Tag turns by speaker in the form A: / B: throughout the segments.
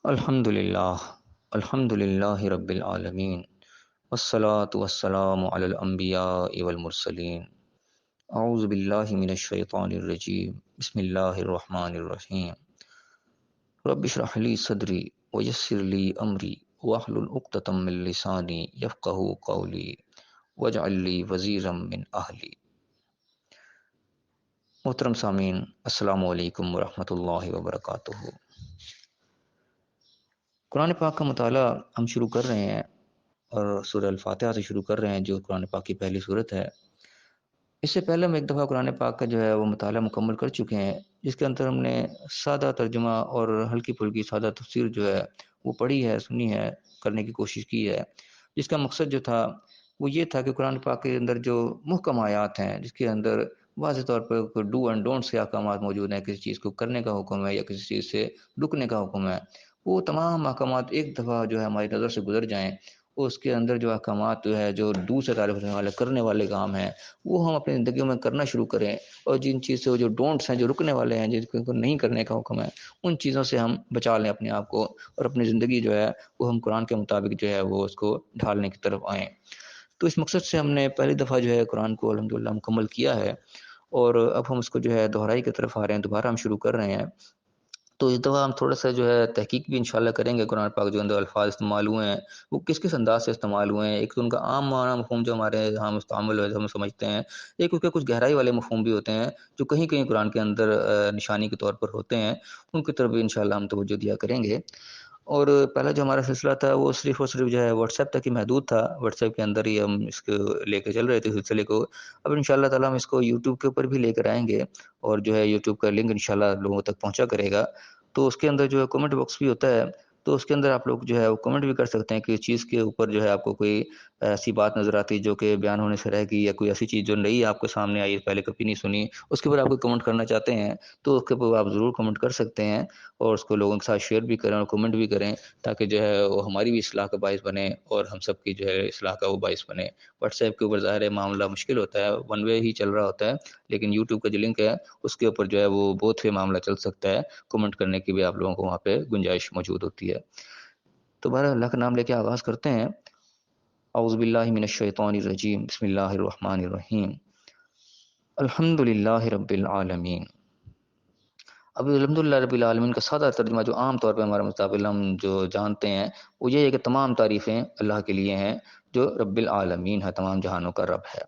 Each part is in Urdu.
A: الحمد للہ رب العالمین والصلاة والسلام علی الانبیاء والمرسلین اعوذ باللہ من الشیطان الرجیم بسم اللہ الرحمن الرحیم رب اشرح لی صدری ویسر لی امری واحلل عقدۃ من لسانی یفقہوا قولی واجعل لی وزیرا من اہلی۔ محترم سامعین، السلام علیکم ورحمۃ اللہ وبرکاتہ۔ قرآن پاک کا مطالعہ ہم شروع کر رہے ہیں اور سورہ الفاتحہ سے شروع کر رہے ہیں جو قرآن پاک کی پہلی صورت ہے۔ اس سے پہلے ہم ایک دفعہ قرآن پاک کا جو ہے وہ مطالعہ مکمل کر چکے ہیں، جس کے اندر ہم نے سادہ ترجمہ اور ہلکی پھلکی سادہ تفسیر جو ہے وہ پڑھی ہے، سنی ہے، کرنے کی کوشش کی ہے، جس کا مقصد جو تھا وہ یہ تھا کہ قرآن پاک کے اندر جو محکم آیات ہیں، جس کے اندر واضح طور پر کوئی ڈو اینڈ ڈونٹ سے احکامات موجود ہیں، کسی چیز کو کرنے کا حکم ہے یا کسی چیز سے رکنے کا حکم ہے، وہ تمام احکامات ایک دفعہ جو ہے ہماری نظر سے گزر جائیں، اور اس کے اندر جو احکامات جو ہے جو ڈو سے تعلق رکھنے والے کرنے والے کام ہیں وہ ہم اپنی زندگیوں میں کرنا شروع کریں، اور جن چیز سے جو ڈونٹس ہیں، جو رکنے والے ہیں، جن کو نہیں کرنے کا حکم ہے، ان چیزوں سے ہم بچا لیں اپنے آپ کو، اور اپنی زندگی جو ہے وہ ہم قرآن کے مطابق جو ہے وہ اس کو ڈھالنے کی طرف آئیں۔ تو اس مقصد سے ہم نے پہلی دفعہ جو ہے قرآن کو الحمدللہ مکمل کیا ہے، اور اب ہم اس کو جو ہے دہرائی کی طرف آ رہے ہیں، دوبارہ ہم شروع کر رہے ہیں۔ تو اس دفعہ ہم تھوڑا سا جو ہے تحقیق بھی انشاءاللہ کریں گے، قرآن پاک جو اندر الفاظ استعمال ہوئے ہیں وہ کس کس انداز سے استعمال ہوئے ہیں۔ ایک تو ان کا عام معنی مفہوم جو ہمارے یہاں مستعمل ہے، ہم سمجھتے ہیں، ایک اس کے کچھ گہرائی والے مفہوم بھی ہوتے ہیں جو کہیں کہیں قرآن کے اندر نشانی کے طور پر ہوتے ہیں، ان کی طرف بھی انشاءاللہ ہم توجہ دیا کریں گے۔ اور پہلا جو ہمارا سلسلہ تھا وہ صرف اور صرف جو ہے واٹس ایپ تک ہی محدود تھا، واٹس ایپ کے اندر ہی ہم اس کو لے کے چل رہے تھے سلسلے کو۔ اب انشاءاللہ تعالیٰ ہم اس کو یوٹیوب کے اوپر بھی لے کر آئیں گے، اور جو ہے یوٹیوب کا لنک انشاءاللہ لوگوں تک پہنچا کرے گا۔ تو اس کے اندر جو ہے کمنٹ باکس بھی ہوتا ہے، تو اس کے اندر آپ لوگ جو ہے وہ کمنٹ بھی کر سکتے ہیں کہ اس چیز کے اوپر جو ہے آپ کو کوئی ایسی بات نظر آتی جو کہ بیان ہونے سے رہ گئی، یا کوئی ایسی چیز جو نئی آپ کے سامنے آئی، پہلے کبھی نہیں سنی، اس کے اوپر آپ کو کمنٹ کرنا چاہتے ہیں تو اس کے اوپر آپ ضرور کمنٹ کر سکتے ہیں، اور اس کو لوگوں کے ساتھ شیئر بھی کریں اور کمنٹ بھی کریں، تاکہ جو ہے وہ ہماری بھی اصلاح کا باعث بنے اور ہم سب کی جو ہے اصلاح کا وہ باعث بنے۔ واٹس ایپ کے اوپر ظاہر ہے معاملہ مشکل ہوتا ہے، ون وے ہی چل رہا ہوتا ہے، لیکن یوٹیوب کا جو لنک ہے اس کے اوپر جو ہے وہ بہت وے معاملہ چل سکتا ہے، کمنٹ کرنے کی بھی آپ لوگوں کو وہاں پہ گنجائش موجود ہوتی ہے۔ تو بہرحال اللہ کا نام لے کے آغاز کرتے ہیں۔ اعوذ باللہ من الشیطان الرجیم، بسم اللہ الرحمن الرحیم، الحمد للہ رب العالمین۔ اب الحمدللہ رب العالمین کا سادہ ترجمہ جو عام طور پہ ہمارے مستقبل ہم جو جانتے ہیں وہ یہ ہے کہ تمام تعریفیں اللہ کے لیے ہیں جو رب العالمین ہے، تمام جہانوں کا رب ہے۔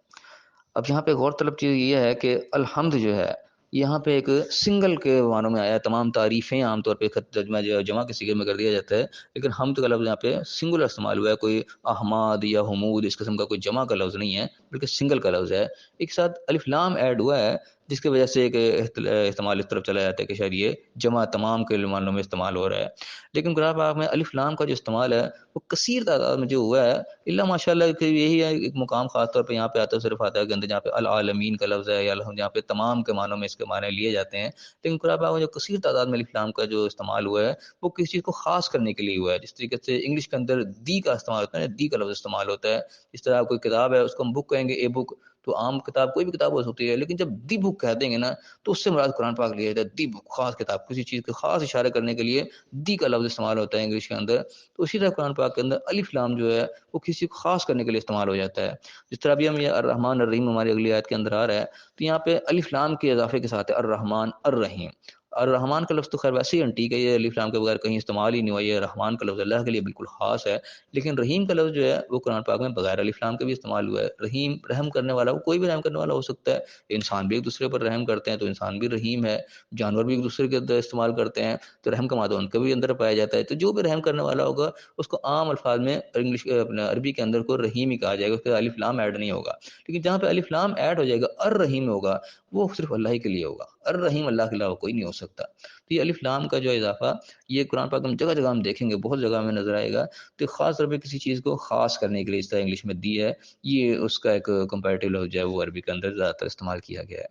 A: اب یہاں پہ غور طلب چیز یہ ہے کہ الحمد جو ہے یہاں پہ ایک سنگل کے معنوں میں آیا ہے، تمام تعریفیں عام طور پہ خط ترجمہ جو ہے جمع کے صیغے میں کر دیا جاتا ہے، لیکن حمد کا لفظ یہاں پہ سنگولر استعمال ہوا ہے، کوئی احماد یا حمود اس قسم کا کوئی جمع کا لفظ نہیں ہے، بلکہ سنگل کا لفظ ہے۔ ایک ساتھ الف لام ایڈ ہوا ہے، جس کی وجہ سے ایک استعمال اس طرف چلا جاتا ہے کہ شاید یہ جمع تمام کے معنوں میں استعمال ہو رہا ہے، لیکن قرآن پاک میں الف لام کا جو استعمال ہے وہ کثیر تعداد میں جو ہوا ہے، اللہ ماشاء اللہ کہ یہی ہے ایک مقام خاص طور پہ یہاں پہ آتا ہے، صرف آتا ہے کہ اندر جہاں پہ العالمین کا لفظ ہے یا جہاں پہ تمام کے معنوں میں اس کے معنی لیے جاتے ہیں، لیکن قرآن پاک میں جو کثیر تعداد میں الف لام کا جو استعمال ہوا ہے وہ کسی چیز کو خاص کرنے کے لیے ہوا ہے۔ جس طریقے سے انگلش کے اندر دی کا استعمال ہوتا ہے، دی کا لفظ استعمال ہوتا ہے، اس طرح کوئی کتاب ہے اس کو ہم بک کہیں گے، اے بک، تو عام کتاب کوئی بھی کتاب ہو سکتی ہے، لیکن جب دی بک کہہ دیں گے نا تو اس سے مراد قرآن پاک لیا جاتا ہے، دی بک خاص کتاب، کسی چیز کو خاص اشارہ کرنے کے لیے دی کا لفظ استعمال ہوتا ہے انگلش کے اندر۔ تو اسی طرح قرآن پاک کے اندر الف لام جو ہے وہ کسی کو خاص کرنے کے لیے استعمال ہو جاتا ہے۔ جس طرح بھی ہم یہ الرحمن الرحیم ہماری اگلی آیت کے اندر آ رہا ہے، تو یہاں پہ الف لام کے اضافے کے ساتھ ہے الرحمن الرحیم۔ الرحمن کا لفظ تو خیر ویسے ہی انٹیک ہے، یہ الف لام کے بغیر کہیں استعمال ہی نہیں ہوا، یہ رحمان کا لفظ اللہ کے لیے بالکل خاص ہے، لیکن رحیم کا لفظ جو ہے وہ قرآن پاک میں بغیر الف لام کے بھی استعمال ہوا ہے۔ رحیم رحم کرنے والا، وہ کوئی بھی رحم کرنے والا ہو سکتا ہے، انسان بھی ایک دوسرے پر رحم کرتے ہیں تو انسان بھی رحیم ہے، جانور بھی ایک دوسرے کے اندر استعمال کرتے ہیں تو رحم کا مادہ ان کے بھی اندر پایا جاتا ہے، تو جو بھی رحم کرنے والا ہوگا اس کو عام الفاظ میں انگلش اپنا عربی کے اندر کو رحیم ہی کہا جائے گا، اس کے الف لام ایڈ نہیں ہوگا۔ لیکن جہاں پہ الف لام ایڈ ہو جائے گا الرحیم ہوگا، وہ صرف اللہ ہی کے لیے ہوگا، الرحیم اللہ کے علاوہ کوئی نہیں ہو سکتا۔ تو یہ الف لام کا جو اضافہ یہ قرآن پاک ہم جگہ جگہ ہم دیکھیں گے، بہت جگہ میں نظر آئے گا، تو خاص طور پہ کسی چیز کو خاص کرنے کے لیے اس طرح انگلش میں دی ہے، یہ اس کا ایک کمپیریٹیو لفظ جو ہے وہ عربی کے اندر زیادہ تر استعمال کیا گیا ہے۔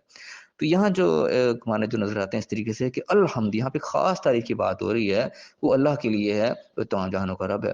A: تو یہاں جو معنی جو نظر آتے ہیں اس طریقے سے کہ الحمد، یہاں پہ خاص تعریف کی بات ہو رہی ہے، وہ اللہ کے لیے ہے، وہ تمام جہانوں کا رب ہے۔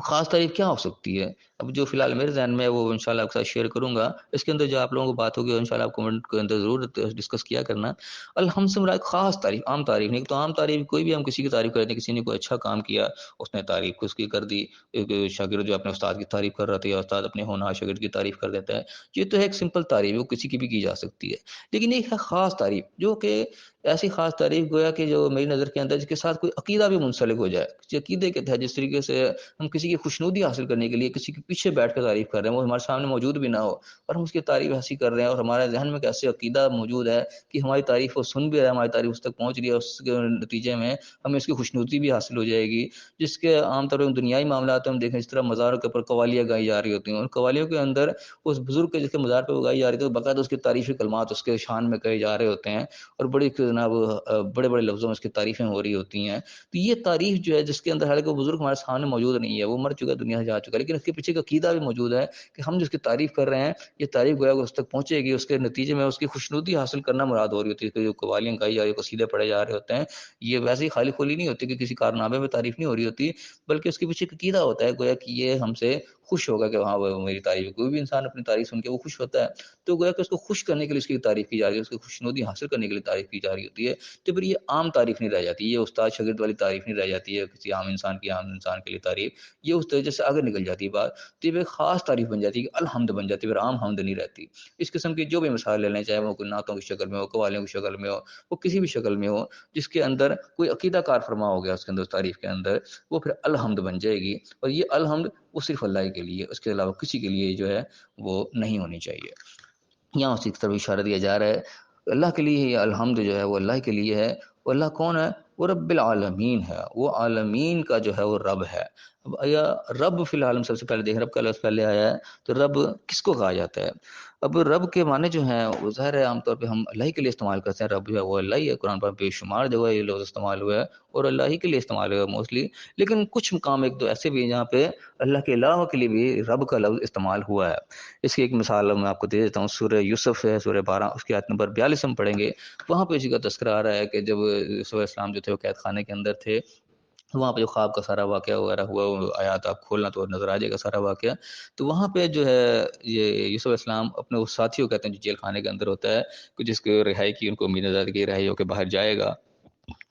A: خاص تعریف کیا ہو سکتی ہے؟ اب جو فی الحال میرے ذہن میں ہے وہ انشاءاللہ آپ کے ساتھ شیئر کروں گا۔ اس کے اندر جو آپ لوگوں کو بات ہوگی انشاءاللہ آپ کمنٹ کے اندر ضرور ڈسکس کیا کرنا۔ الحمد سے مراد خاص تعریف، عام تعریف نہیں۔ تو عام تعریف کوئی بھی ہم کسی کی تعریف کرتے ہیں، کسی نے کوئی اچھا کام کیا، اس نے تعریف اس کی کر دی، ایک شاگرد جو اپنے استاد کی تعریف کر رہا تھا یا استاد اپنے ہونہار شاگرد کی تعریف کر دیتا ہے، یہ تو ہے ایک سمپل تعریف، وہ کسی کی بھی کی جا سکتی ہے۔ لیکن ایک ہے خاص تعریف، جو کہ ایسی خاص تعریف گویا کہ جو میری نظر کے اندر جس کے ساتھ کوئی عقیدہ بھی منسلک ہو جائے، کسی عقیدے کے تحت، جس طریقے سے ہم کسی کی خوشنودی حاصل کرنے کے لیے کسی کے پیچھے بیٹھ کر تعریف کر رہے ہیں، وہ ہمارے سامنے موجود بھی نہ ہو اور ہم اس کی تعریف ایسی کر رہے ہیں، اور ہمارے ذہن میں ایسے عقیدہ موجود ہے کہ ہماری تعریف وہ سن بھی رہا ہے، ہماری تعریف اس تک پہنچ رہی ہے، اس کے نتیجے میں ہمیں اس کی خوشنودی بھی حاصل ہو جائے گی، جس کے عام طور پر دنیائی معاملات میں ہم دیکھیں اس طرح مزاروں کے اوپر قوالیاں گائی جا رہی ہوتی ہیں، اور قوالیوں کے اندر اس بزرگ کے جس کے مزار پہ وہ گائی جا رہی تھی باقاعدہ اس کی تعریفی کلمات اس کے شان میں کہے جا رہے ہوتے ہیں، اور بڑی جناب بڑے بڑے لفظوں میں اس کی تعریفیں ہو رہی ہوتی ہیں۔ تو یہ تعریف جو ہے جس کے اندر حالانکہ وہ بزرگ ہمارے سامنے موجود نہیں ہے، وہ مر چکا، دنیا سے جا چکا، لیکن اس کے پیچھے کا عقیدہ بھی موجود ہے کہ ہم جس کی تعریف کر رہے ہیں یہ تعریف گویا کہ اس تک پہنچے گی، اس کے نتیجے میں اس کی خوشنودی حاصل کرنا مراد ہو رہی ہوتی ہے کہ جو قوالیاں گائی جا رہی ہیں، قصیدے پڑھے جا رہے ہوتے ہیں، یہ ویسے ہی خالی خولی نہیں ہوتی کہ کسی کارنامے میں تعریف نہیں ہو رہی ہوتی، بلکہ اس کے پیچھے ایک عقیدہ ہوتا ہے گویا کہ یہ ہم سے خوش ہوگا کہ ہاں وہ میری تعریف، کوئی بھی انسان اپنی تعریف سن کے وہ خوش ہوتا ہے، تو گویا کہ اس کو خوش کرنے کے لیے اس کی تعریف کی جا رہی ہے، اس کی خوشنودی حاصل کرنے کے لیے تعریف کی جا رہی ہوتی ہے۔ تو پھر یہ عام تعریف نہیں رہ جاتی، یہ استاد شاگرد والی تعریف نہیں رہ جاتی ہے کسی عام انسان کی، عام انسان کے لیے تعریف، یہ اس درجے سے آگے نکل جاتی ہے بات، تو یہ ایک خاص تعریف بن جاتی ہے کہ الحمد بن جاتی ہے، پھر عام حمد نہیں رہتی۔ اس قسم کی جو بھی مثال لے لیں، چاہے وہ کوئی نعتوں کی شکل میں ہو، قوالیوں کی شکل میں ہو، وہ کسی بھی شکل میں ہو، جس کے اندر کوئی عقیدہ کار فرما ہو گیا اس کے اندر، اس تعریف کے اندر، وہ پھر الحمد بن جائے گی، اور یہ الحمد وہ صرف اللہ کے لیے، اس کے علاوہ کسی کے لیے جو ہے وہ نہیں ہونی چاہیے۔ یہاں اسی کی طرف اشارہ دیا جا رہا ہے، اللہ کے لیے یہ الحمد جو ہے وہ اللہ کے لیے ہے۔ وہ اللہ کون ہے؟ وہ رب العالمین ہے، وہ عالمین کا جو ہے وہ رب ہے۔ اب یا رب فی الحال ہم سب سے پہلے دیکھ، رب کا لفظ پہلے آیا ہے، تو رب کس کو کہا جاتا ہے؟ اب رب کے معنی جو ہیں وہ ظاہر ہے عام طور پہ ہم اللہ ہی کے لیے استعمال کرتے ہیں، رب جو ہے وہ اللہ ہی ہے، قرآن پاک بے شمار جگہ یہ لفظ استعمال ہوا ہے اور اللہ ہی کے لیے استعمال ہوا ہے موسٹلی، لیکن کچھ مقام ایک دو ایسے بھی ہیں جہاں پہ اللہ کے علاوہ کے لیے بھی رب کا لفظ استعمال ہوا ہے۔ اس کی ایک مثال میں آپ کو دے دیتا ہوں، سورہ یوسف ہے، سورہ 12 اس کی آیت نمبر 42 ہم پڑھیں گے، وہاں پہ اسی کا تذکرہ آ رہا ہے کہ جب یوسف علیہ السلام جو تھے وہ قید خانے کے اندر تھے، وہاں پہ جو خواب کا سارا واقعہ وغیرہ ہوا، وہ آیات آپ کھولنا تو نظر آ جائے گا سارا واقعہ۔ تو وہاں پہ جو ہے یہ یوسف علیہ السلام اپنے اس ساتھی کو کہتے ہیں جو جیل خانے کے اندر ہوتا ہے، کہ جس کو رہائی کی ان کو امید نظر کی رہائی ہو کے باہر جائے گا،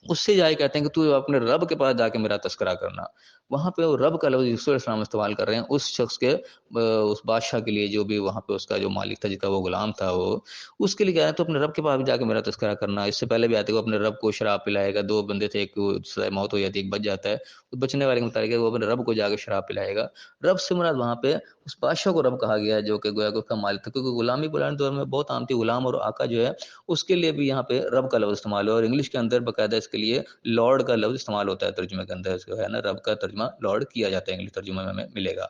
A: اس سے جائے کہتے ہیں کہ تو اپنے رب کے پاس جا کے میرا تذکرہ کرنا۔ وہاں پہ وہ رب کا لفظ یوسف علیہ السلام استعمال کر رہے ہیں اس شخص کے، اس بادشاہ کے لیے جو بھی وہاں پہ اس کا جو مالک تھا، جس کا وہ غلام تھا، وہ اس کے لیے کہا ہے تو اپنے رب کے پاس بھی جا کے میرا تذکرہ کرنا۔ اس سے پہلے بھی آتے وہ اپنے رب کو شراب پلائے گا، دو بندے تھے، ایک کو سزائے موت ہو جاتی ہے، ایک بچ جاتا ہے، اس بچنے والے کے متعلق ہے وہ اپنے رب کو جا کے شراب پلائے گا۔ رب سے مراد وہاں پہ اس بادشاہ کو رب کہا گیا ہے جو کہ گویا کہ اس کا مالک تھا، کیونکہ غلامی پرانے دور میں بہت عام تھی، غلام اور آقا جو ہے اس کے لیے بھی یہاں پہ رب کا لفظ استعمال ہوا، اور انگلش کے اندر باقاعدہ اس کے لیے لارڈ کا لفظ استعمال ہوتا ہے ترجمے کے اندر، اس کو ہے نا رب کا ترجمہ لارڈ کیا جاتا ہے، انگلش ترجمے میں ہمیں ملے گا۔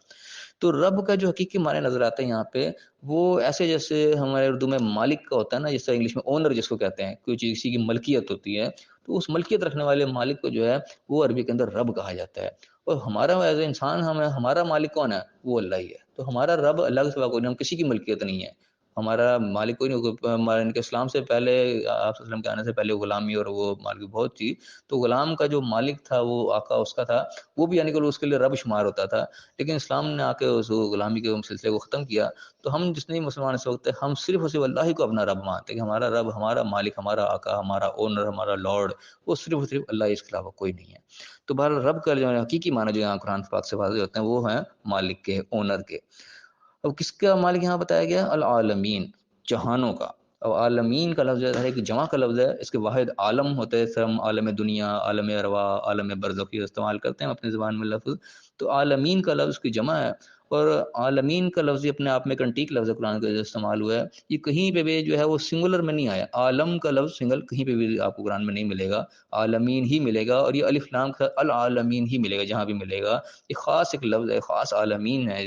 A: تو رب کا جو حقیقی معنی نظر آتے ہیں یہاں پہ، وہ ایسے جیسے ہمارے اردو میں مالک کا ہوتا ہے نا، جس طرح انگلش میں اونر جس کو کہتے ہیں، کوئی چیز کسی کی ملکیت ہوتی ہے، تو اس ملکیت رکھنے والے مالک کو جو ہے وہ عربی کے اندر رب کہا جاتا ہے۔ اور ہمارا ایز اے انسان ہمارا مالک کون ہے؟ وہ اللہ ہی ہے۔ تو ہمارا رب اللہ کے سوا کوئی نہیں، ہم کسی کی ملکیت نہیں ہے، ہمارا مالک کوئی نہیں۔ ہمارے ان کے اسلام سے پہلے، آپ صلی اللہ علیہ وسلم کے آنے سے پہلے غلامی اور وہ مالک بہت تھی، تو غلام کا جو مالک تھا وہ آقا اس کا تھا، وہ بھی یعنی کہ اس کے لیے رب شمار ہوتا تھا، لیکن اسلام نے آ کے اس غلامی کے سلسلے کو ختم کیا، تو ہم جتنے مسلمان اس وقت ہیں ہم صرف اور صرف اللہ ہی کو اپنا رب مانتے ہیں کہ ہمارا رب، ہمارا مالک، ہمارا آقا، ہمارا اونر، ہمارا لارڈ، وہ صرف اور صرف اللہ ہی، اس کے علاوہ کوئی نہیں ہے۔ تو بہرحال رب کا جو حقیقی معنی جو یہاں قرآن پاک سے واضح ہوتے ہیں وہ ہیں مالک کے، اونر کے۔ اب کس کا مالک یہاں بتایا گیا؟ العالمین، جہانوں کا۔ اب عالمین کا لفظ ہے کہ جمع کا لفظ ہے، اس کے واحد عالم ہوتے ہیں، ہم عالم دنیا، عالم ارواح، عالم برزخ یہ استعمال کرتے ہیں اپنی زبان میں لفظ، تو عالمین کا لفظ کی جمع ہے، اور عالمین کا لفظ اپنے آپ میں ایک انٹیک لفظ ہے، قرآن کا جو استعمال ہوا ہے یہ کہیں پہ بھی جو ہے وہ سنگولر میں نہیں آیا، عالم کا لفظ سنگل کہیں پہ بھی آپ کو قرآن میں نہیں ملے گا، عالمین ہی ملے گا، اور یہ الف لام کا العالمین ہی ملے گا جہاں بھی ملے گا، یہ خاص ایک لفظ ہے، خاص عالمین ہے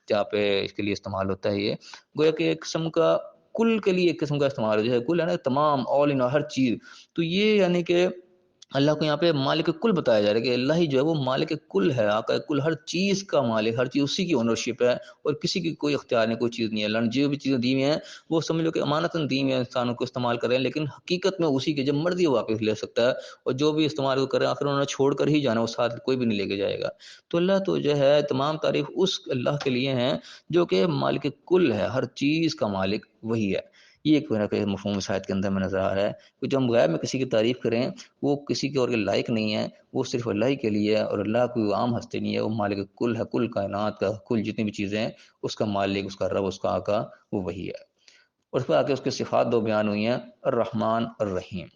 A: جہاں پہ اس کے لیے استعمال ہوتا ہے۔ یہ گویا کہ ایک قسم کا کل کے لیے ایک قسم کا استعمال ہو، جیسے کل ہے نا تمام، آل ان ہر چیز، تو یہ یعنی کہ اللہ کو یہاں پہ مالک کل بتایا جا رہا ہے کہ اللہ ہی جو ہے وہ مالک کل ہے، آقا کل، ہر چیز کا مالک، ہر چیز اسی کی اونرشپ ہے، اور کسی کی کوئی اختیار نہیں، کوئی چیز نہیں ہے۔ اللہ نے جو بھی چیزیں دی ہوئی ہیں وہ سمجھ لو کہ امانتاً دی ہوئی ہیں، انسانوں کو استعمال کر رہے ہیں، لیکن حقیقت میں اسی کی جب مرضی وہ واپس لے سکتا ہے، اور جو بھی استعمال وہ کر رہے ہیں آخر انہوں نے چھوڑ کر ہی جانا، وہ ساتھ کوئی بھی نہیں لے کے جائے گا۔ تو اللہ تو جو ہے تمام تعریف اس اللہ کے لیے ہیں جو کہ مالک کل ہے، ہر چیز کا مالک وہی ہے۔ یہ ایک میرا کہ مفہوم اس آیت کے اندر میں نظر آ رہا ہے کہ جب ہم غیب میں کسی کی تعریف کریں، وہ کسی کے اور کے لائق نہیں ہے، وہ صرف اللہ ہی کے لیے ہے، اور اللہ کوئی عام ہستی نہیں ہے، وہ مالک کل ہے، کل کائنات کا، کل جتنی بھی چیزیں ہیں اس کا مالک، اس کا رب، اس کا آقا وہ وہی ہے۔ اور اس پہ آ کے اس کی صفات دو بیان ہوئی ہیں، الرحمن الرحیم۔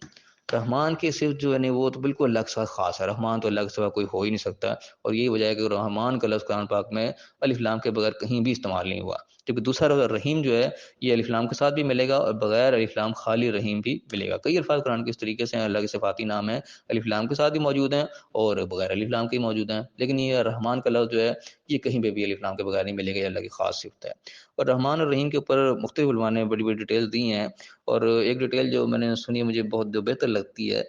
A: رحمان کی صرف جو ہے نہیں وہ تو بالکل اللہ کے ساتھ خاص ہے، رحمان تو اللہ کے سوا کوئی ہو ہی نہیں سکتا، اور یہی وجہ ہے کہ رحمان کا لفظ قرآن پاک میں الف لام کے بغیر کہیں بھی استعمال نہیں ہوا، جبکہ دوسرا لفظ رحیم جو ہے یہ الف لام کے ساتھ بھی ملے گا، اور بغیر الف لام خالی رحیم بھی ملے گا۔ کئی الفاظ قرآن کے اس طریقے سے ہیں، اللہ کے صفاتی نام ہیں الف لام کے ساتھ بھی موجود ہیں اور بغیر الف لام کے بھی موجود ہیں، لیکن یہ رحمان کا لفظ جو ہے یہ کہیں پہ بھی الف لام کے بغیر نہیں ملے گا، یہ اللہ کی خاص صفت ہے۔ اور رحمان اور رحیم کے اوپر مختلف علماء نے بڑی بڑی ڈیٹیلز دی ہیں، اور ایک ڈیٹیل جو میں نے سنی مجھے بہت جو بہتر لگتی ہے،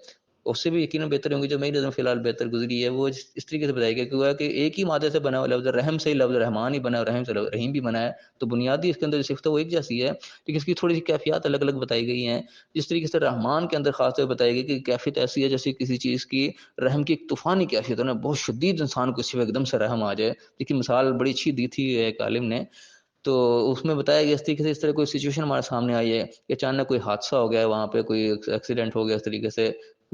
A: اس سے بھی یقیناً بہتر ہوں گی جو میری نظر میں فی الحال بہتر گزری ہے، وہ اس طریقے سے بتائی گئی کہ ہوا کہ ایک ہی مادے سے بنا ہوا لفظ رحم سے ہی لفظ رحمان ہی بنا ہے، اور رحم سے رحیم بھی بنا ہے، تو بنیادی اس کے اندر جو صفت ہے وہ ایک جیسی ہے، لیکن اس کی تھوڑی سی کیفیات الگ الگ بتائی گئی ہیں۔ جس طریقے سے رحمان کے اندر خاص طور پہ بتائی گئی کہ کیفیت ایسی ہے جیسے کسی چیز کی رحم کی ایک طوفانی کیفیت ہے نا، بہت شدید انسان کو کسی پہ ایک دم سے رحم آ جائے، لیکن مثال بڑی اچھی دی تھی ایک عالم نے، تو اس میں بتایا گیا اس طریقے سے، اس طرح کوئی سچویشن ہمارے سامنے آئی ہے کہ اچانک کوئی حادثہ ہو گیا ہے، وہاں پہ کوئی ایکسیڈنٹ ہو گیا، اس طریقے سے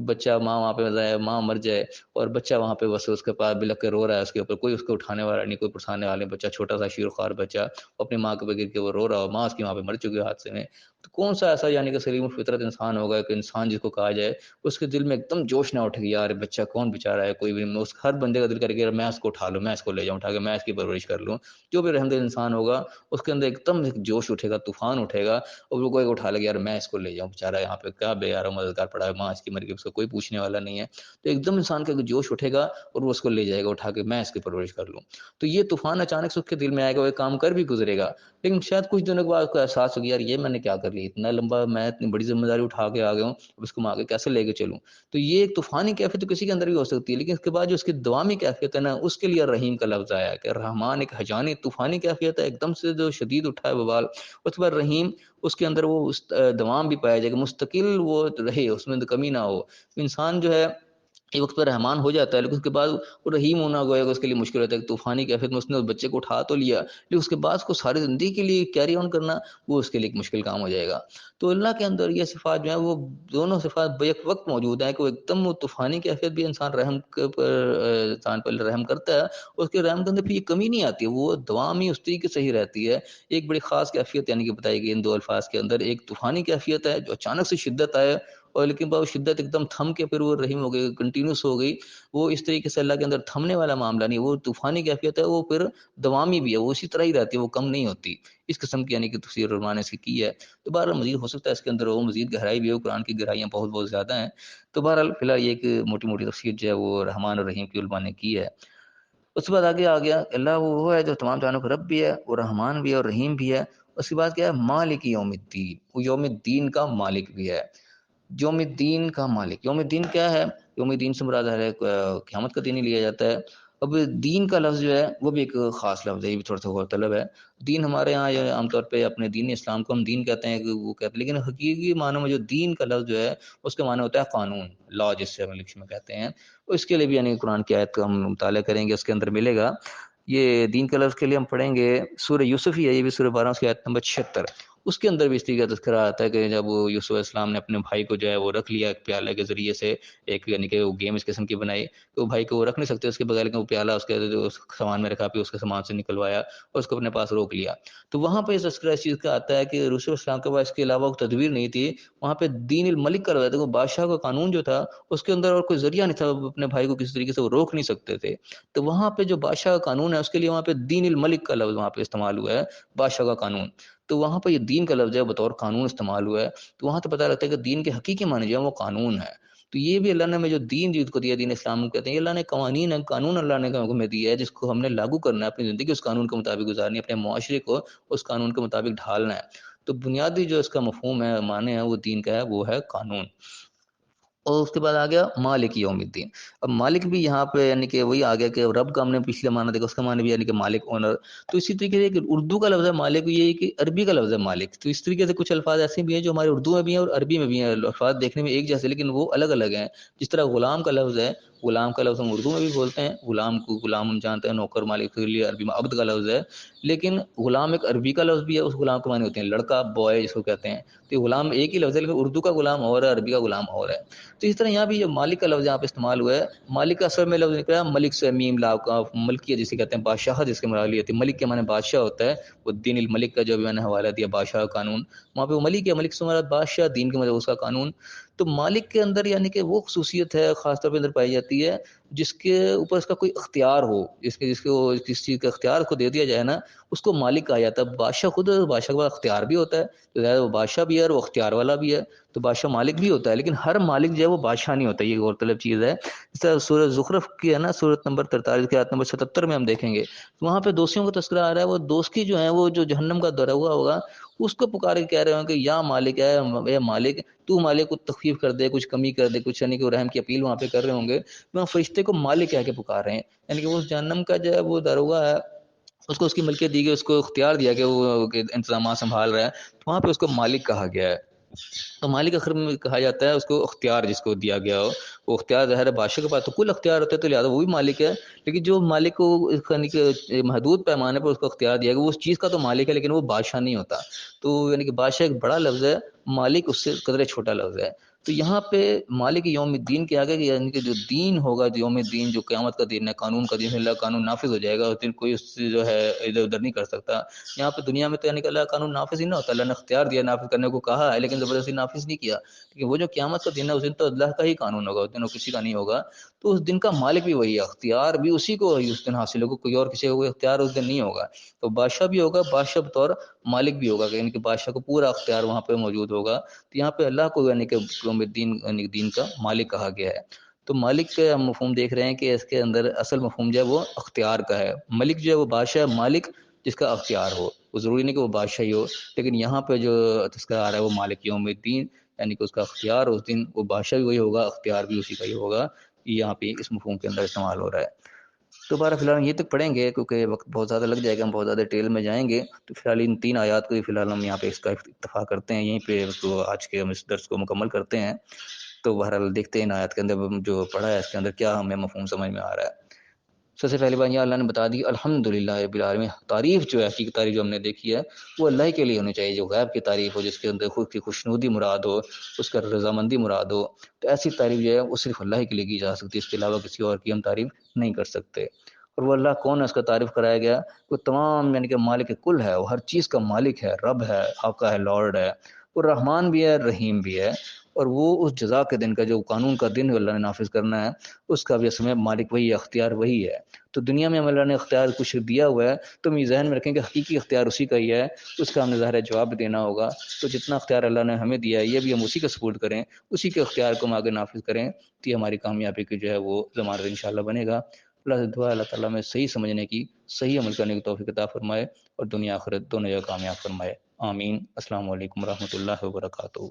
A: بچہ، ماں وہاں پہ جائے، ماں مر جائے، اور بچہ وہاں پہ بس اس کے پاس بلک کے رو رہا ہے، اس کے اوپر کوئی اس کو اٹھانے والا نہیں، کوئی پرسانے والا نہیں، بچہ چھوٹا سا شیر خوار بچہ اپنی ماں کے بغیر کے وہ رو رہا ہو، ماں اس کی وہاں پہ مر چکی ہے حادثے میں، تو کون سا ایسا یعنی کہ سلیم الفطرت انسان ہوگا کہ انسان جس کو کہا جائے اس کے دل میں ایک دم جوش نہ اٹھے گی، یار بچہ کون بیچارہ ہے، کوئی بھی اس ہر بندے کا دل کرے گا میں اس کو اٹھا لوں، میں اس کو لے جاؤں اٹھا کے، میں اس کی پرورش کر لوں۔ جو بھی رحمدل انسان ہوگا اس کے اندر ایک دم جوش اٹھے گا، طوفان اٹھے گا، اور وہ کوئی اٹھا لے گا، یار میں اس کو لے جاؤں، بیچارہ یہاں پہ کیا بے یارو مددگار پڑا ہے، ماں اس کی مر گئی، اس کو کوئی پوچھنے والا نہیں ہے، تو ایک دم انسان کا جوش اٹھے گا اور وہ اس کو لے جائے گا اٹھا کے، میں اس کی پرورش کر لوں۔ تو یہ طوفان اچانک سے اس کے دل میں آئے گا، وہ ایک کام کر بھی گزرے گا، لیکن شاید کچھ دنوں کے بعد اس کو احساس ہو گیا، یار یہ میں نے کیا کر لیا، اتنا لمبا میں اتنی بڑی ذمہ داری اٹھا کے آ گیا ہوں، اب اس کو میں آگے کیسے لے کے چلوں۔ تو یہ ایک طوفانی کیفیت تو کسی کے اندر بھی ہو سکتی ہے، لیکن اس کے بعد جو اس کی دوامی کیفیت ہے نا، اس کے لیے رحیم کا لفظ آیا ہے کہ رحمان ایک ہجانی طوفانی کیفیت ہے، ایک دم سے جو شدید اٹھا ہے بوال، اس کے بعد رحیم اس کے اندر وہ دوام بھی پایا جائے کہ مستقل وہ رہے، اس میں کمی نہ ہو۔ انسان جو ہے ایک وقت پر رحمان ہو جاتا ہے، لیکن اس کے بعد وہ رحیم ہونا گویا کہ اس کے لیے مشکل ہوتا ہے کہ طوفانی کیفیت میں اس نے اس بچے کو اٹھا تو لیا، لیکن اس کے بعد اس کو ساری زندگی کے لیے کیری آن کرنا وہ اس کے لیے ایک مشکل کام ہو جائے گا۔ تو اللہ کے اندر یہ صفات جو ہیں وہ دونوں صفات بیک وقت موجود ہیں کہ وہ ایک دم وہ طوفانی کیفیت بھی انسان رحم پر انسان پر رحم کرتا ہے، اس کے رحم کے اندر پھر یہ کمی نہیں آتی، وہ دوام ہی اس طریقے سے ہی رہتی ہے۔ ایک بڑی خاص کیفیت یعنی کہ بتائی گئی ان دو الفاظ کے اندر، ایک طوفانی کیفیت ہے جو اچانک سے شدت آئے، اور لیکن بعد شدت ایک دم تھم کے پھر وہ رحیم ہو گئی، کنٹینیوس ہو گئی، وہ اس طریقے سے اللہ کے اندر تھمنے والا معاملہ نہیں، وہ طوفانی کیفیت ہے، وہ پھر دوامی بھی ہے، وہ اسی طرح ہی رہتی ہے، وہ کم نہیں ہوتی، اس قسم کی یعنی کہ تفسیر علماء نے اس کی ہے۔ تو بہرحال مزید ہو سکتا ہے اس کے اندر وہ مزید گہرائی بھی ہو، قرآن کی گہرائیاں بہت بہت زیادہ ہیں، تو بہرحال فی الحال یہ ایک موٹی موٹی تفسیر جو ہے وہ رحمان اور رحیم کی علماء نے کی ہے۔ اس کے بعد آگے آ گیا اللہ وہ ہے جو تمام جہانوں کا رب بھی ہے، وہ رحمان بھی ہے اور رحیم بھی ہے۔ اس کے بعد کیا ہے، مالک یوم الدین، وہ یوم الدین کا مالک بھی ہے۔ یوم الدین کا مالک، یوم الدین کیا ہے؟ یوم الدین سے مراد ہے قیامت کا دن ہی لیا جاتا ہے۔ اب دین کا لفظ جو ہے وہ بھی ایک خاص لفظ ہے، یہ بھی تھوڑا سا غور طلب ہے۔ دین ہمارے یہاں یہ عام طور پہ اپنے دین اسلام کو ہم دین کہتے ہیں کہ وہ کہتے ہیں، لیکن حقیقی معنوں میں جو دین کا لفظ جو ہے اس کا معنی ہوتا ہے قانون، لا، جس سے ہم انگلش میں کہتے ہیں۔ اس کے لیے بھی یعنی قرآن کی آیت کا ہم مطالعہ کریں گے، اس کے اندر ملے گا یہ دین کا لفظ کے لیے ہم پڑھیں گے سورہ یوسف ہی ہے، یہ بھی سورہ 12 کی آیت نمبر 76، اس کے اندر بھی اس طریقے کا تذکرہ آتا ہے کہ جب وہ یوسف علیہ السلام نے اپنے بھائی کو جو ہے وہ رکھ لیا ایک پیالے کے ذریعے سے، ایک یعنی کہ وہ گیم اس قسم کی بنائی کہ وہ بھائی کو وہ رکھ نہیں سکتے اس کے بغیر، کہ وہ پیالہ اس کے سامان میں رکھا، پھر اس کے سامان سے نکلوایا اور اس کو اپنے پاس روک لیا۔ تو وہاں پہ تذکرہ اس چیز کا آتا ہے کہ یوسف علیہ السلام کے پاس اس کے علاوہ کوئی تدبیر نہیں تھی، وہاں پہ دین الملک کا رہا تھا، وہ بادشاہ کا قانون جو تھا اس کے اندر اور کوئی ذریعہ نہیں تھا، اپنے بھائی کو کسی طریقے سے وہ روک نہیں سکتے تھے۔ تو وہاں پہ جو بادشاہ کا قانون ہے اس کے لیے وہاں پہ دین الملک کا لفظ وہاں پہ استعمال ہوا ہے، بادشاہ کا قانون۔ تو وہاں پہ یہ دین کا لفظ ہے بطور قانون استعمال ہوا ہے، تو وہاں تو پتہ لگتا ہے کہ دین کے حقیقی معنی جو ہے وہ قانون ہے۔ تو یہ بھی اللہ نے ہمیں جو دین جس کو دیا، دین اسلام کہتے ہیں، یہ اللہ نے قوانین ہے، قانون اللہ نے ہمیں دیا ہے، جس کو ہم نے لاگو کرنا ہے، اپنی زندگی اس قانون کے مطابق گزارنی ہے، اپنے معاشرے کو اس قانون کے مطابق ڈھالنا ہے۔ تو بنیادی جو اس کا مفہوم ہے، معنی ہے، وہ دین کا ہے، وہ ہے قانون۔ اور اس کے بعد آ گیا مالک یوم الدین۔ اب مالک بھی یہاں پہ یعنی کہ وہی آ گیا کہ رب کا ہم نے پچھلے معنی دیکھا، اس کا معنی بھی یعنی کہ مالک اونر۔ تو اسی طریقے سے کہ اردو کا لفظ ہے مالک، یہ ہے کہ عربی کا لفظ ہے مالک۔ تو اس طریقے سے کچھ الفاظ ایسے بھی ہیں جو ہمارے اردو میں بھی ہیں اور عربی میں بھی ہیں، الفاظ دیکھنے میں ایک جیسے لیکن وہ الگ الگ ہیں۔ جس طرح غلام کا لفظ ہے، غلام کا لفظ ہم اردو میں بھی بولتے ہیں، غلام کو غلام ہم جانتے ہیں نوکر مالک کے لیے، عربی میں عبد کا لفظ ہے، لیکن غلام ایک عربی کا لفظ بھی ہے، اس غلام کے معنی ہوتے ہیں لڑکا، بوائے جس کو کہتے ہیں۔ تو یہ غلام ایک ہی لفظ ہے لیکن اردو کا غلام اور ہے، عربی کا غلام اور ہے۔ تو اس طرح یہاں بھی یہ مالک کا لفظ یہاں پہ استعمال ہوا ہے۔ مالک کا اصل میں لفظ نکلا ملک سے، میم لا کا ملکیت جسے کہتے ہیں، بادشاہ جس کے مراد لیتی ہے۔ ملک کے معنی بادشاہ ہوتا ہے، وہ دین الملک کا جو بھی میں نے حوالہ دیا بادشاہ قانون، وہاں پہ وہ ملک ہے، ملک سے مراد بادشاہ، دین کے مطلب اس کا قانون۔ تو مالک کے اندر یعنی کہ وہ خصوصیت ہے خاص طور پہ اندر پائی جاتی ہے جس کے اوپر اس کا کوئی اختیار ہو، جس کو کس چیز کا اختیار کو دے دیا جائے نا، اس کو مالک کہا جاتا ہے۔ بادشاہ خود بادشاہ کے پاس اختیار بھی ہوتا ہے، تو ظاہر وہ بادشاہ بھی ہے اور وہ اختیار والا بھی ہے، تو بادشاہ مالک بھی ہوتا ہے، لیکن ہر مالک جو ہے وہ بادشاہ نہیں ہوتا، یہ غور طلب چیز ہے۔ اس طرح سورۃ زخرف کی ہے نا، سورۃ نمبر 43 کی آیت نمبر 77 میں ہم دیکھیں گے، وہاں پہ دوستیوں کا تذکرہ آ رہا ہے۔ وہ دوستی جو ہیں وہ جو جہنم کا درا ہوا ہوگا، اس کو پکار کے کہہ رہے ہوں کہ یا مالک ہے، اے مالک تو مالک کو تخفیف کر دے، کچھ کمی کر دے، کچھ یعنی کہ رحم کی اپیل وہاں پہ کر رہے ہوں گے، وہاں فرشتے کو مالک کہہ کے پکار رہے ہیں، یعنی کہ اس جہنم کا جو ہے وہ داروغہ ہے، اس کو اس کی ملکیت دی گئی، اس کو اختیار دیا کہ وہ انتظامات سنبھال رہا ہے، تو وہاں پہ اس کو مالک کہا گیا ہے۔ تو مالک آخر میں کہا جاتا ہے اس کو اختیار جس کو دیا گیا ہو، وہ اختیار ظاہر ہے بادشاہ کے پاس تو کل اختیار ہوتا ہے، تو لہٰذا وہ بھی مالک ہے، لیکن جو مالک کو یعنی کہ محدود پیمانے پر اس کو اختیار دیا گیا وہ اس چیز کا تو مالک ہے لیکن وہ بادشاہ نہیں ہوتا۔ تو یعنی کہ بادشاہ ایک بڑا لفظ ہے، مالک اس سے قدرے چھوٹا لفظ ہے۔ تو یہاں پہ مالک یوم الدین کے آگے یعنی کہ جو دین ہوگا، جو یوم الدین جو قیامت کا دن ہے، قانون کا دن ہے، اللہ قانون نافذ ہو جائے گا اس دن، کوئی اس سے جو ہے ادھر ادھر نہیں کر سکتا۔ یہاں پہ دنیا میں تو یعنی کہ اللہ قانون نافذ ہی نہ ہوتا، اللہ نے اختیار دیا نافذ کرنے کو، کہا ہے لیکن زبردستی نافذ نہیں کیا، لیکن وہ جو قیامت کا دن ہے اس دن تو اللہ کا ہی قانون ہوگا، اس دن وہ کسی کا نہیں ہوگا۔ تو اس دن کا مالک بھی وہی ہے، اختیار بھی اسی کو اس دن حاصل ہوگا، کوئی اور کسی کا کوئی اختیار اس دن نہیں ہوگا۔ تو بادشاہ بھی ہوگا، بادشاہ بطور مالک بھی ہوگا، یعنی کہ بادشاہ کو پورا اختیار وہاں پہ موجود ہوگا۔ تو یہاں پہ اللہ کو یعنی کہ یوم الدین یعنی دین کا مالک کہا گیا ہے۔ تو مالک کا ہم مفہوم دیکھ رہے ہیں کہ اس کے اندر اصل مفہوم جو ہے وہ اختیار کا ہے۔ ملک جو ہے وہ بادشاہ، مالک جس کا اختیار ہو، وہ ضروری نہیں کہ وہ بادشاہ ہی ہو، لیکن یہاں پہ جو تذکرہ آ رہا ہے وہ مالک یوم الدین، یعنی کہ اس کا اختیار اس دن، وہ بادشاہ بھی وہی ہوگا، اختیار بھی اسی کا ہی ہوگا، یہاں پہ اس مفہوم کے اندر استعمال ہو رہا ہے۔ تو بارہ فی الحال یہ تک پڑھیں گے کیونکہ وقت بہت زیادہ لگ جائے گا، ہم بہت زیادہ ڈیٹیل میں جائیں گے، تو فی الحال ان 3 آیات کو ہی فی الحال ہم یہاں پہ اس کا اتفاق کرتے ہیں، یہیں پہ تو آج کے ہم اس درس کو مکمل کرتے ہیں۔ تو بہرحال دیکھتے ہیں ان آیات کے اندر جو پڑھا ہے اس کے اندر کیا ہمیں مفہوم سمجھ میں آ رہا ہے۔ سب سے پہلی بات یہ اللہ نے بتا دی الحمدللہ رب العالمین، تعریف جو ہے حقیقی تعریف جو ہم نے دیکھی ہے وہ اللہ کے لیے ہونی چاہیے، جو غیب کی تعریف ہو، جس کے اندر خود کی خوشنودی مراد ہو، اس کا رضامندی مراد ہو، تو ایسی تعریف جو ہے وہ صرف اللہ کے لیے کی جا سکتی ہے، اس کے علاوہ کسی اور کی ہم تعریف نہیں کر سکتے۔ اور وہ اللہ کون ہے اس کا تعریف کرایا گیا، وہ تمام یعنی کہ مالک کل ہے، وہ ہر چیز کا مالک ہے، رب ہے، آقا ہے، لارڈ ہے، وہ رحمان بھی ہے، رحیم بھی ہے، اور وہ اس جزا کے دن کا جو قانون کا دن اللہ نے نافذ کرنا ہے اس کا بھی اصل میں مالک وہی ہے، اختیار وہی ہے۔ تو دنیا میں اللہ نے اختیار کچھ دیا ہوا ہے تو ہم یہ ذہن میں رکھیں کہ حقیقی اختیار اسی کا ہی ہے، اس کا ہم نے ظاہر جواب بھی دینا ہوگا۔ تو جتنا اختیار اللہ نے ہمیں دیا ہے یہ بھی ہم اسی کا سپورٹ کریں، اسی کے اختیار کو ہم آگے نافذ کریں، تو یہ ہماری کامیابی کی جو ہے وہ ضمانت انشاءاللہ بنے گا۔ اللہ سے دعا ہے اللہ تعالیٰ میں صحیح سمجھنے کی، صحیح عمل کرنے کی توفیق عطا فرمائے اور دنیا آخرت دونوں جگہ کامیاب فرمائے، آمین۔ السلام علیکم ورحمۃ اللہ وبرکاتہ۔